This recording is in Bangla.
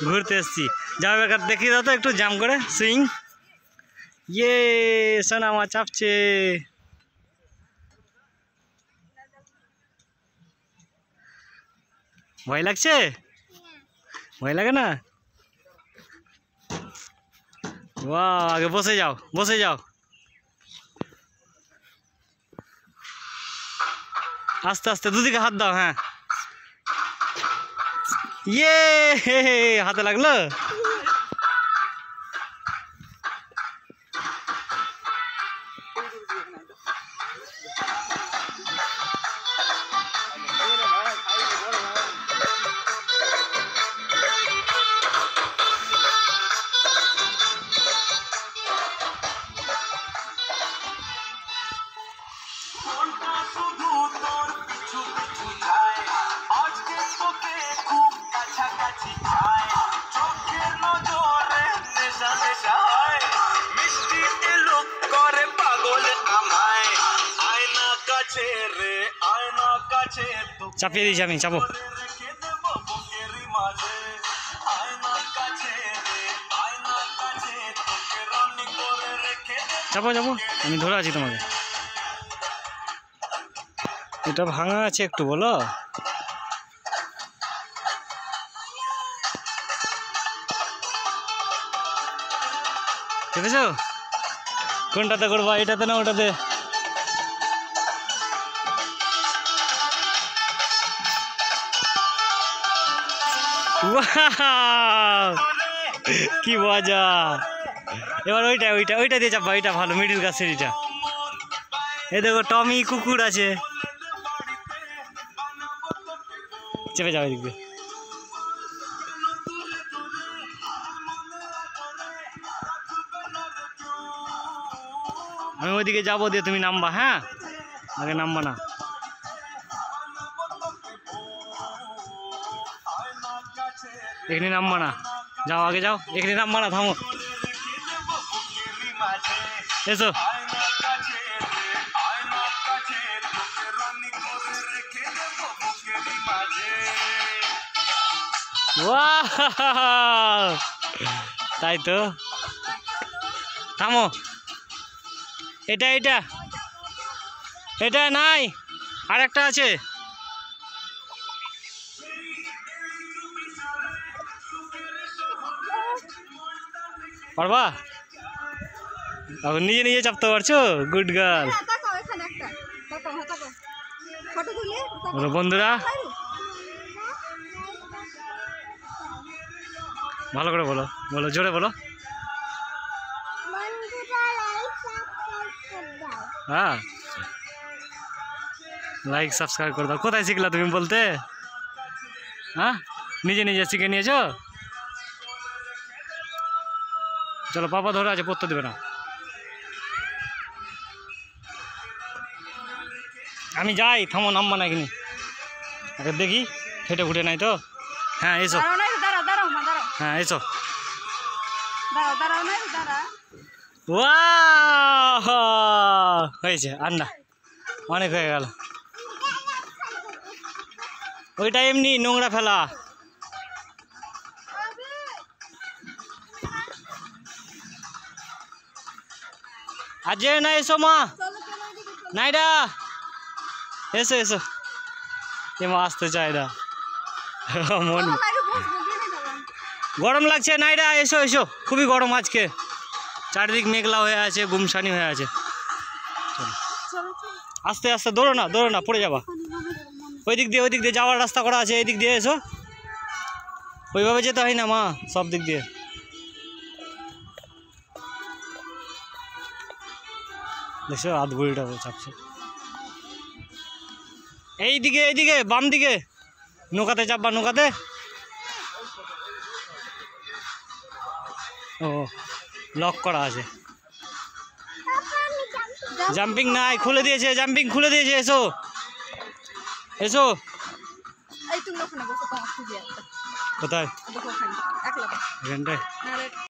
ঘুরতে এসেছি। যাও এবার দেখিয়ে দাও তো একটু জাম করে সুইং। ইয়ে সোনা মা চাপছে। ভয় লাগছে? ভয় লাগে না? বাহ, আগে বসে যাও, বসে যাও। আস্তে আস্তে দুদিকে হাত দাও। হ্যাঁ, ইয়ে হাতে লাগলো। চাপিয়ে দিয়েছি আমি, চাপো। চাপো চাপো, আমি ধরে আছি তোমাকে। এটা ভাঙা আছে একটু, বলো। চেপেছো? কোনটাতে করবা, এটাতে না ওটাতে? কি মজা। এবার ওইটা ওইটা ওইটা দিয়ে চাপবা, ওইটা ভালো, মিডিল গাছের এটা। এই দেখো টমি কুকুর আছে। চেপে যাও এদিক দিয়ে। আমি ওইদিকে যাবো, দিয়ে তুমি নামবা। হ্যাঁ, আগে নামবা না। এখানে নামবা না, যাও আগে যাও। এখানে নামবা না, থামো। এসো। তাই তো, থামো। এটা এটা এটা নাই, আর একটা আছে। পারবা? এখন নিজে নিজে চাপতে পারছো, গুড গার্ল। বলো বন্ধুরা, ভালো করে বলো, বলো জোরে বলো। হ্যাঁ, লাইক সাবস্ক্রাইব করে দাও। কোথায় শিখলা তুমি বলতে? হ্যাঁ, নিজে নিজে শিখে নিয়েছো? চলো, পাপা ধরে আছে, পড়তে দেবে না। আমি যাই, থামো, নামবা না এখানে। আগে দেখি ফেটে ফুটে নাই তো। হ্যাঁ এসো। হ্যাঁ এসো। হয়েছে, আন্ডা অনেক হয়ে গেল। ওইটা এমনি নোংরা ফেলা। আজ না এসো মা, নাইডা এসো এসো। এ মা আসতে চায় না, মন গরম লাগছে। নাইডা এসো এসো, খুবই গরম আজকে, চারিদিক মেঘলা হয়ে আছে, গুমসানি হয়ে আছে। আস্তে আস্তে, দৌড়ো না, দৌড়ো না, পড়ে যাবা। ওই দিক দিয়ে যাওয়ার রাস্তা করা আছে, এই দিক দিয়ে এসো। ওইভাবে যেতে হয় না মা, সব দিক দিয়ে। দেখছো হাত ঘুরিটা চাপছে। এইদিকে এইদিকে বাম দিকে, নৌকাতে চাপবা, নৌকাতে। ও লক করা আছে, জাম্পিং নাই, খুলে দিয়েছে, জাম্পিং খুলে দিয়েছে। এসো এসো। কোথায়? এখানটায়।